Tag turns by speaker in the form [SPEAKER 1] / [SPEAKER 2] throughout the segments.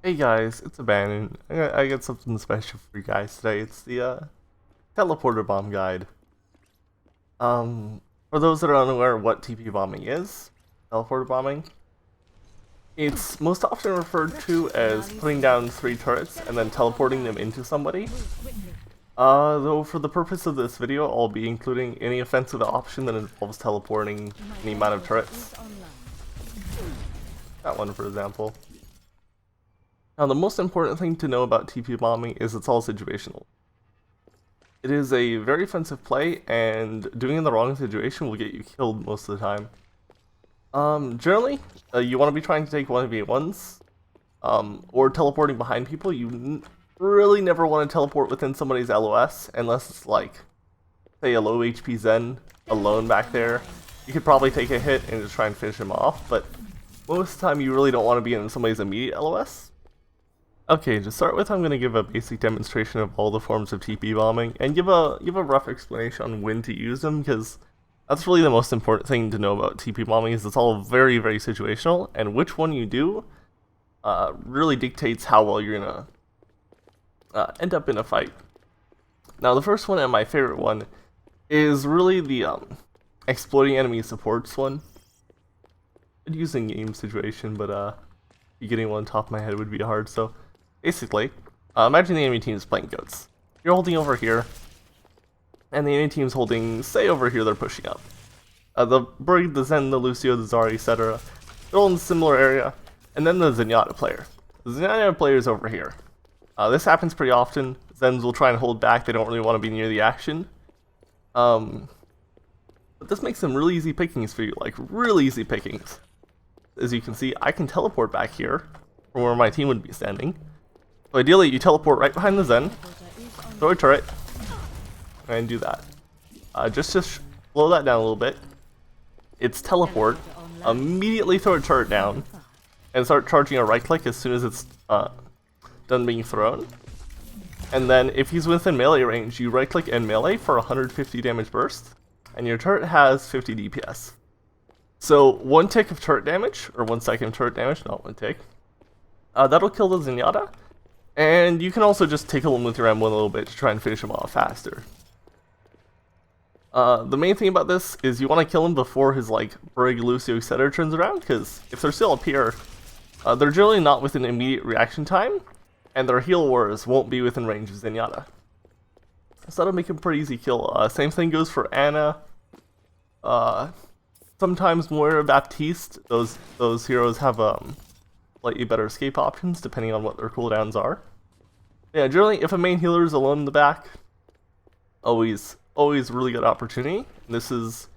[SPEAKER 1] Hey guys, it's Abandon. I got something special for you guys today. It's the teleporter bomb guide. For those that are unaware of what TP bombing is, teleporter bombing, it's most often referred to as putting down 3 turrets and then teleporting them into somebody. Though for the purpose of this video, I'll be including any offensive option that involves teleporting any amount of turrets. That one, for example. Now, the most important thing to know about TP bombing is it's all situational. It is a very offensive play, and doing it in the wrong situation will get you killed most of the time. Generally, you want to be trying to take 1v1s, or teleporting behind people. You really never want to teleport within somebody's LOS, unless it's like, say, a low HP Zen alone back there. You could probably take a hit and just try and finish him off, but most of the time you really don't want to be in somebody's immediate LOS. Okay, to start with, I'm going to give a basic demonstration of all the forms of TP bombing, and give a rough explanation on when to use them, because that's really the most important thing to know about TP bombing, is it's all very, very situational, and which one you do really dictates how well you're going to end up in a fight. Now, the first one, and my favorite one, is really the exploiting enemy supports one. I'd use in game situation, but getting one on top of my head would be hard, so basically, imagine the enemy team is playing goats. You're holding over here, and the enemy team is holding, say, over here. They're pushing up. The Brig, the Zen, the Lucio, the Zarya, etc. They're all in a similar area, and then the Zenyatta player. The Zenyatta player is over here. This happens pretty often. Zens will try and hold back. They don't really want to be near the action. But this makes them really easy pickings for you, like really easy pickings. As you can see, I can teleport back here from where my team would be standing. So ideally, you teleport right behind the Zen, throw a turret, and do that. Just to slow that down a little bit, it's teleport, immediately throw a turret down, and start charging a right click as soon as it's done being thrown. And then if he's within melee range, you right click and melee for 150 damage burst, and your turret has 50 DPS. So 1 tick of turret damage, or 1 second of turret damage, not 1 tick. That'll kill the Zenyatta, and you can also just tickle him with your M1 a little bit to try and finish him off faster. The main thing about this is you want to kill him before his like Brig, Lucio, etc. turns around, because if they're still up here, they're generally not within immediate reaction time, and their heal wars won't be within range of Zenyatta. So that'll make him a pretty easy kill. Same thing goes for Ana. Sometimes Moira, Baptiste, those heroes have slightly better escape options depending on what their cooldowns are. Yeah, generally if a main healer is alone in the back, always really good opportunity. This is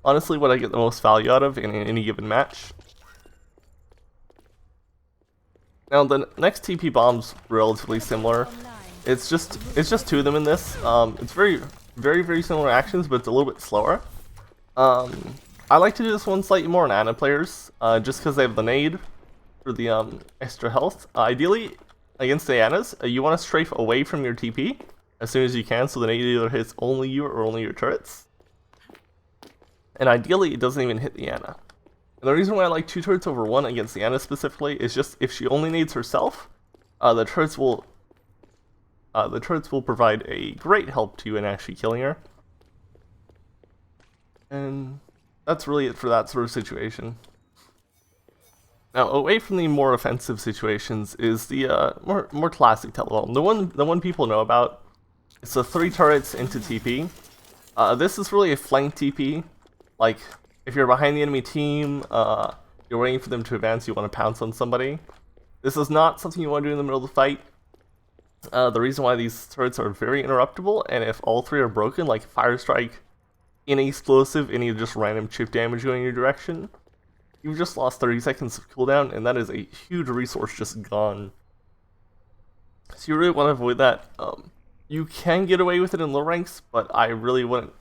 [SPEAKER 1] honestly what I get the most value out of in any given match. Now the next TP bomb's relatively similar. It's just 2 of them in this. It's very similar actions, but it's a little bit slower. I like to do this one slightly more on Ana players, just because they have the nade for the extra health. Ideally, against the Anas, you want to strafe away from your TP as soon as you can, so the nade either hits only you or only your turrets. And ideally, it doesn't even hit the Ana. And the reason why I like 2 turrets over 1 against the Ana specifically is just if she only nades herself, the turrets will provide a great help to you in actually killing her. And that's really it for that sort of situation. Now, away from the more offensive situations is the more classic telebomb. The one people know about. It's the 3 turrets into TP. This is really a flank TP. Like, if you're behind the enemy team, you're waiting for them to advance, you want to pounce on somebody. This is not something you want to do in the middle of the fight. The reason why these turrets are very interruptible, and if all 3 are broken, like Fire Strike, any explosive, any just random chip damage going in your direction, you've just lost 30 seconds of cooldown, and that is a huge resource just gone. So you really want to avoid that. You can get away with it in low ranks, but I really wouldn't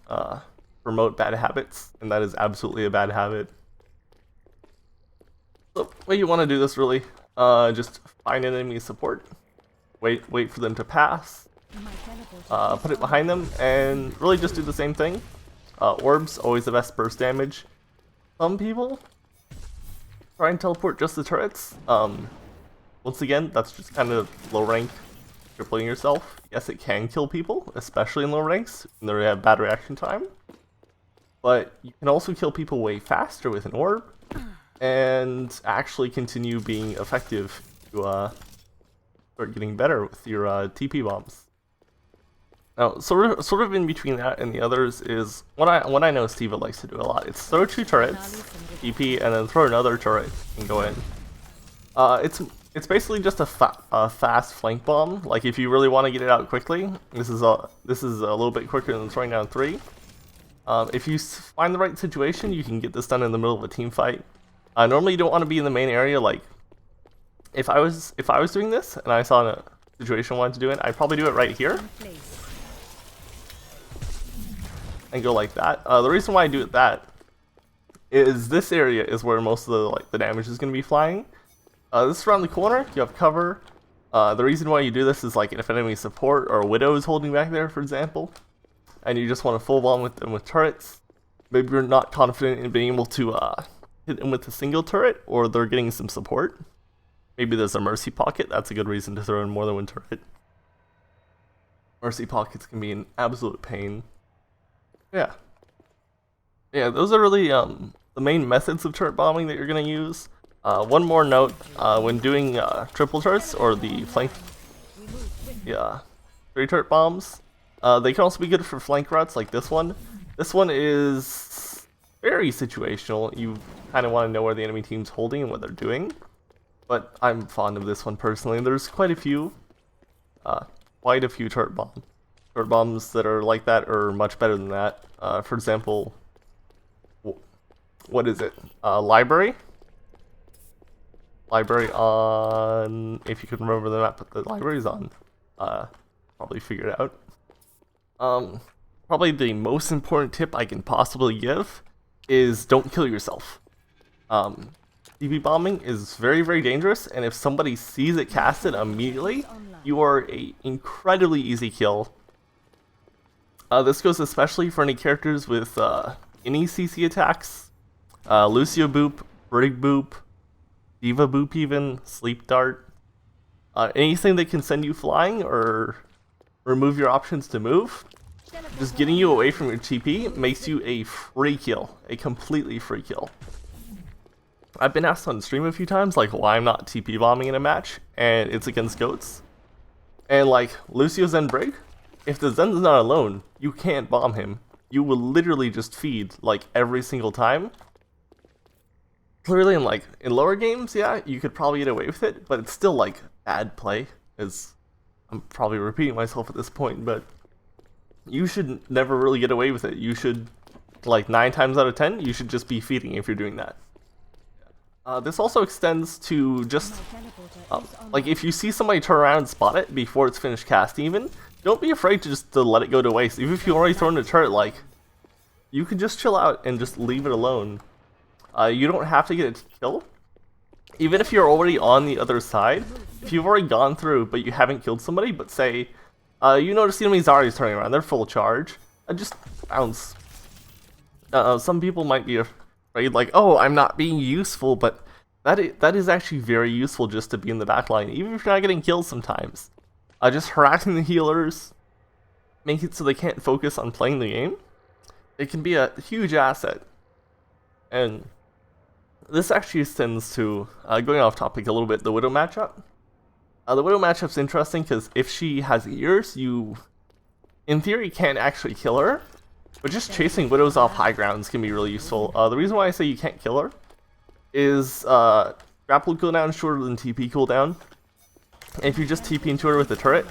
[SPEAKER 1] promote bad habits, and that is absolutely a bad habit. So the way you want to do this really, just find an enemy support, wait for them to pass, put it behind them, and really just do the same thing. Orbs, always the best burst damage. Some people try and teleport just the turrets. once again, that's just kind of low rank crippling yourself. Yes, it can kill people, especially in low ranks, when they have bad reaction time. But you can also kill people way faster with an orb, and actually continue being effective to start getting better with your TP bombs. Now, sort of in between that and the others is what I know Steve likes to do a lot. It's throw 2 turrets, TP, and then throw another turret and go in. It's basically just a fast flank bomb. Like if you really want to get it out quickly, this is a little bit quicker than throwing down 3. If you find the right situation, you can get this done in the middle of a team fight. Normally, you don't want to be in the main area. Like if I was doing this and I saw a situation I wanted to do it, I'd probably do it right here and go like that. The reason why I do it that is this area is where most of the damage is going to be flying. This is around the corner. You have cover. The reason why you do this is like if enemy support or Widow is holding back there, for example, and you just want to full bomb with them with turrets. Maybe you're not confident in being able to hit them with a single turret, or they're getting some support. Maybe there's a mercy pocket. That's a good reason to throw in more than one turret. Mercy pockets can be an absolute pain. Yeah, those are really the main methods of turret bombing that you're gonna use. One more note: when doing triple turrets or the flank, 3 turret bombs, they can also be good for flank routes like this one. This one is very situational. You kind of want to know where the enemy team's holding and what they're doing. But I'm fond of this one personally. There's quite a few turret bombs. Turret bombs that are like that are much better than that. For example, what is it? Library. Library on, if you can remember the map, but the library's on. Probably figure it out. Probably the most important tip I can possibly give is don't kill yourself. TP bombing is very, very dangerous, and if somebody sees it casted immediately, you are an incredibly easy kill. This goes especially for any characters with any CC attacks. Lucio Boop, Brig Boop, Diva Boop even, Sleep Dart. Anything that can send you flying or remove your options to move. Just getting you away from your TP makes you a free kill. A completely free kill. I've been asked on stream a few times like why I'm not TP bombing in a match, and it's against goats. And like Lucio Zen Brig, if the Zen's not alone, you can't bomb him. You will literally just feed like every single time. Clearly in lower games, yeah, you could probably get away with it, but it's still like bad play. I'm probably repeating myself at this point, but you should never really get away with it. You should, like 9 times out of 10, you should just be feeding if you're doing that. This also extends to just, like if you see somebody turn around and spot it before it's finished casting even, don't be afraid to let it go to waste. Even if you've already thrown a turret, like, you can just chill out and just leave it alone. You don't have to get it to kill. Even if you're already on the other side, if you've already gone through but you haven't killed somebody, but say, you notice the enemy Zarya's turning around, they're full charge, just bounce. Some people might be afraid, like, oh, I'm not being useful, but that is actually very useful just to be in the back line, even if you're not getting killed sometimes. Just harassing the healers, make it so they can't focus on playing the game. It can be a huge asset. And this actually extends to, going off topic a little bit, the Widow matchup. The Widow matchup's interesting because if she has ears, you, in theory, can't actually kill her. But just chasing Widows off high grounds can be really useful. The reason why I say you can't kill her is grapple cooldown is shorter than TP cooldown. And if you just TP into her with the turret,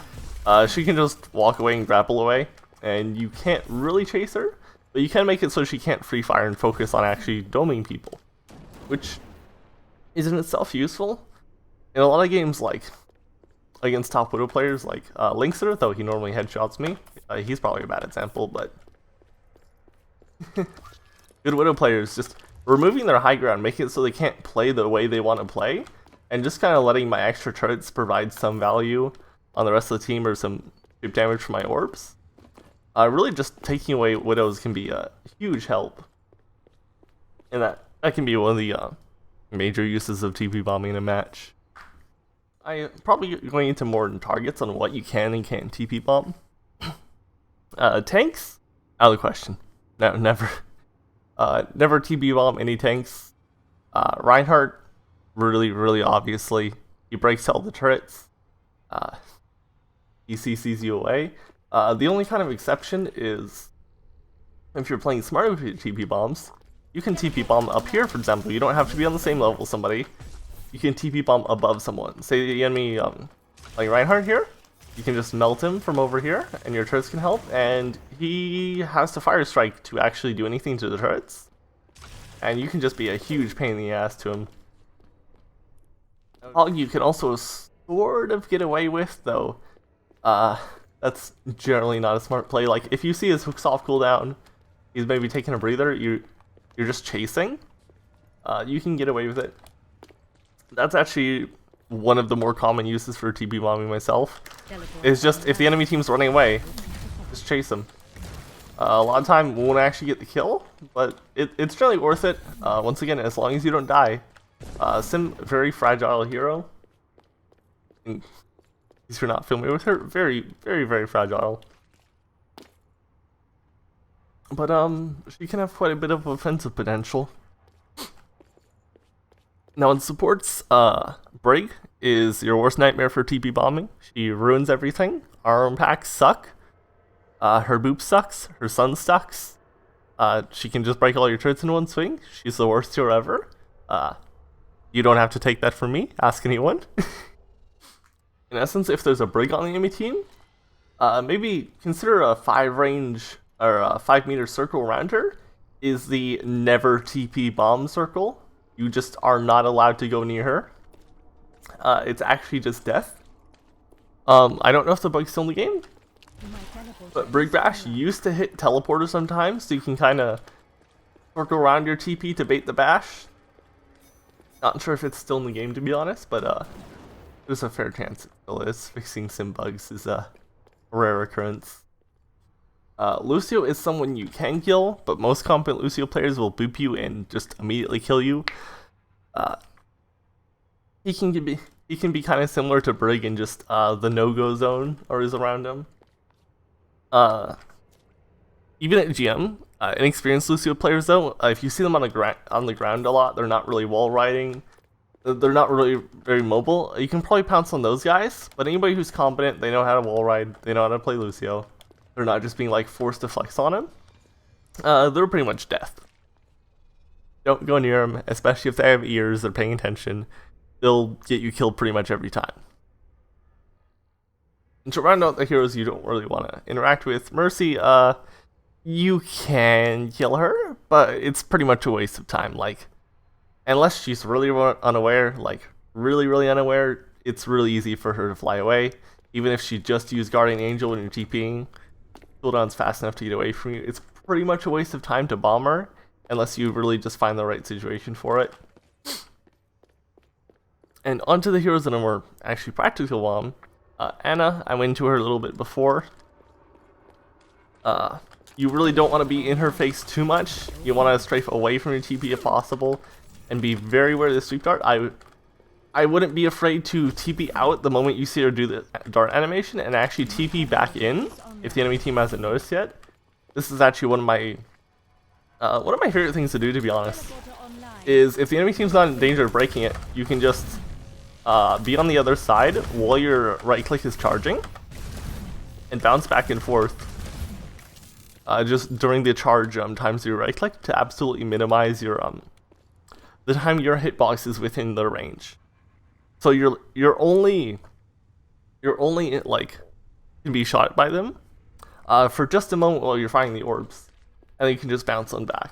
[SPEAKER 1] she can just walk away and grapple away. And you can't really chase her, but you can make it so she can't free fire and focus on actually doming people. Which is in itself useful. In a lot of games, like against top Widow players like Linkster, though he normally headshots me. He's probably a bad example, but good Widow players just removing their high ground, making it so they can't play the way they want to play, and just kind of letting my extra turrets provide some value on the rest of the team or some chip damage for my orbs. Really just taking away Widows can be a huge help. And that can be one of the major uses of TP bombing in a match. I probably going into more targets on what you can and can't TP bomb. Tanks? Out of the question. No, never. Never TP bomb any tanks. Reinhardt, really obviously. He breaks all the turrets. He CCs you away. The only kind of exception is if you're playing smart with your TP bombs, you can TP bomb up here, for example. You don't have to be on the same level as somebody. You can TP bomb above someone. Say the enemy, like Reinhardt here, you can just melt him from over here, and your turrets can help, and he has to fire strike to actually do anything to the turrets. And you can just be a huge pain in the ass to him. All you can also sort of get away with, though, that's generally not a smart play. Like, if you see his hooks off cooldown, he's maybe taking a breather, you're just chasing, you can get away with it. That's actually one of the more common uses for TP bombing myself. Is just, if the enemy team's running away, just chase them. A lot of time we won't actually get the kill, but it's generally worth it. Once again, as long as you don't die. Sim, very fragile hero. In case you're not familiar with her, very fragile. But she can have quite a bit of offensive potential. Now in supports, Brig is your worst nightmare for TP bombing. She ruins everything. Arm packs suck. Her boop sucks. Her sun sucks. She can just break all your turrets in one swing. She's the worst hero ever. You don't have to take that from me. Ask anyone. In essence, if there's a Brig on the enemy team, maybe consider a 5 range or a 5 meter circle around her is the never TP bomb circle. You just are not allowed to go near her. It's actually just death. I don't know if the bug's still in the game, but Brig Bash used to hit teleporter sometimes, so you can kind of circle around your TP to bait the bash. Not sure if it's still in the game, to be honest, but there's a fair chance it still is. Fixing sim bugs is a rare occurrence. Lucio is someone you can kill, but most competent Lucio players will boop you and just immediately kill you. He can be kind of similar to Brig in just the no-go zone or is around him. Even at GM, inexperienced Lucio players though, if you see them on the ground a lot, they're not really wall riding. They're not really very mobile. You can probably pounce on those guys, but anybody who's competent, they know how to wall ride, they know how to play Lucio. They're not just being like forced to flex on him. They're pretty much death. Don't go near them, especially if they have ears, they're paying attention. They'll get you killed pretty much every time. And to round out the heroes you don't really want to interact with, Mercy, you can kill her, but it's pretty much a waste of time. Like, unless she's really unaware, like really unaware, it's really easy for her to fly away. Even if she just used Guardian Angel when you're TPing, cooldown's fast enough to get away from you. It's pretty much a waste of time to bomb her, unless you really just find the right situation for it. And onto the heroes that are more actually practical bomb. Anna, I went into her a little bit before. You really don't want to be in her face too much. You want to strafe away from your TP if possible, and be very aware of the sweep dart. I wouldn't be afraid to TP out the moment you see her do the dart animation, and actually TP back in if the enemy team hasn't noticed yet. This is actually one of my favorite things to do, to be honest. Is if the enemy team's not in danger of breaking it, you can just be on the other side while your right click is charging, and bounce back and forth. Just during the charge times your right click to absolutely minimize your the time your hitbox is within the range. So you're only like can be shot by them for just a moment while you're firing the orbs, and then you can just bounce on back.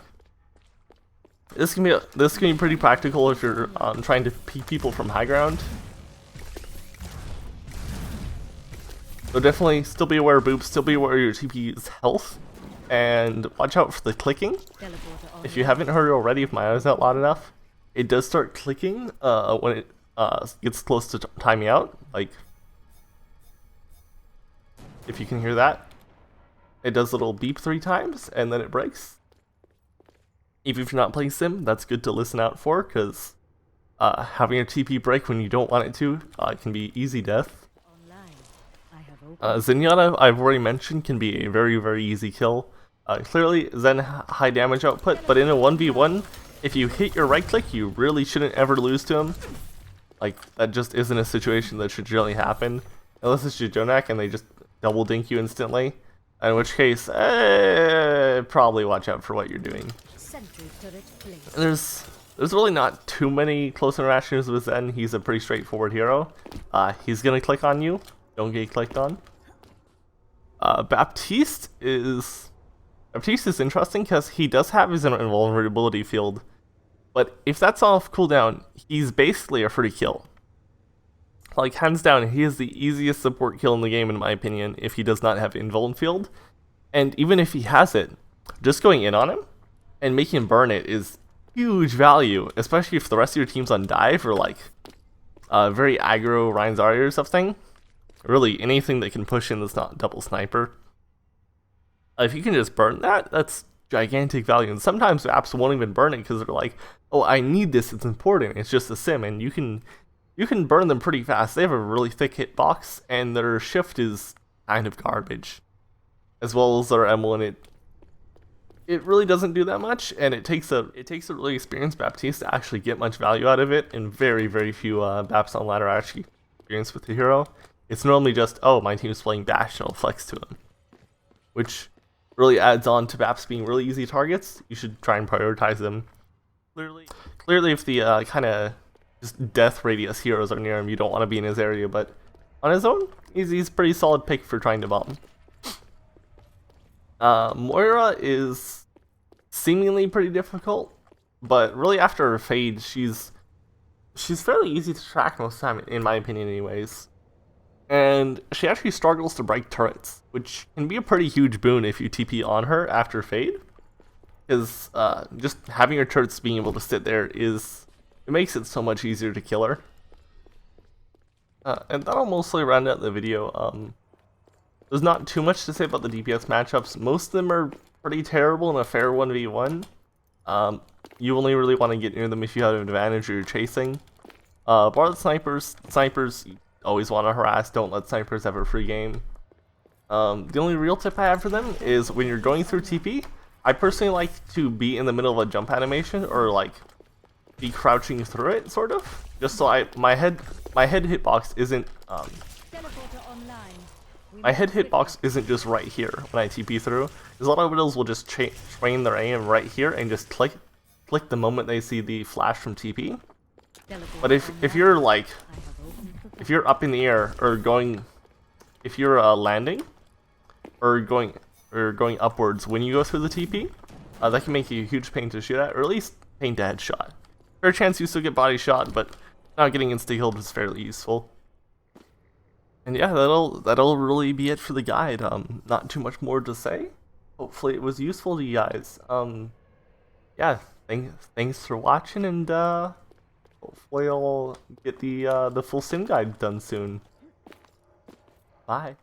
[SPEAKER 1] This can be pretty practical if you're trying to peek people from high ground. So definitely still be aware of boops, still be aware of your TP's health, and watch out for the clicking. If you haven't heard already, if my audio is not loud enough, it does start clicking when it gets close to timing out. Like, if you can hear that, it does a little beep 3 times and then it breaks. Even if you're not playing Sim, that's good to listen out for, because Having your TP break when you don't want it to can be easy death. Zenyatta, I've already mentioned, can be a very, very easy kill. Clearly, Zen high damage output, but in a 1v1, if you hit your right click, you really shouldn't ever lose to him. Like, that just isn't a situation that should generally happen. Unless it's Jonak and they just double dink you instantly. In which case, probably watch out for what you're doing. And there's really not too many close interactions with Zen. He's a pretty straightforward hero. He's gonna click on you. Don't get clicked on. Baptiste is interesting because he does have his invulnerability field, but if that's off cooldown, he's basically a free kill. Like, hands down, he is the easiest support kill in the game in my opinion if he does not have invuln field, and even if he has it, just going in on him and making him burn it is huge value, especially if the rest of your team's on dive or like very aggro Ryan Zarya or something. Really, anything that can push in that's not double sniper. If you can just burn that, that's gigantic value. And sometimes apps won't even burn it because they're like, oh, I need this, it's important, it's just a sim. And you can burn them pretty fast. They have a really thick hitbox, and their shift is kind of garbage. As well as their M1, it really doesn't do that much, and it takes a really experienced Baptiste to actually get much value out of it, and very, very few Baps on ladder are actually experienced with the hero. It's normally just, oh, my team's playing Dash, and I'll flex to him. Which really adds on to Baps being really easy targets. You should try and prioritize them. Clearly if the kind of just death radius heroes are near him, you don't want to be in his area, but on his own, he's a pretty solid pick for trying to bomb. Moira is seemingly pretty difficult, but really after her fade, she's fairly easy to track most of the time, in my opinion anyways. And she actually struggles to break turrets, which can be a pretty huge boon if you TP on her after fade. Because just having your turrets being able to sit there it makes it so much easier to kill her. And that'll mostly round out the video. There's not too much to say about the DPS matchups. Most of them are pretty terrible in a fair 1v1. You only really want to get near them if you have an advantage or you're chasing. Bar the snipers, you always want to harass, don't let snipers have a free game. The only real tip I have for them is when you're going through TP, I personally like to be in the middle of a jump animation or like be crouching through it, sort of. Just so my head hitbox isn't just right here when I TP through. Because a lot of widows will just train their aim right here and just click the moment they see the flash from TP. But if you're like, if you're up in the air or going, if you're landing or going upwards when you go through the TP, that can make you a huge pain to shoot at, or at least pain to headshot. Fair chance you still get body shot, but not getting insta-killed is fairly useful. And yeah, that'll really be it for the guide. Not too much more to say. Hopefully it was useful to you guys. Yeah, thanks for watching, and hopefully I'll get the full sim guide done soon. Bye.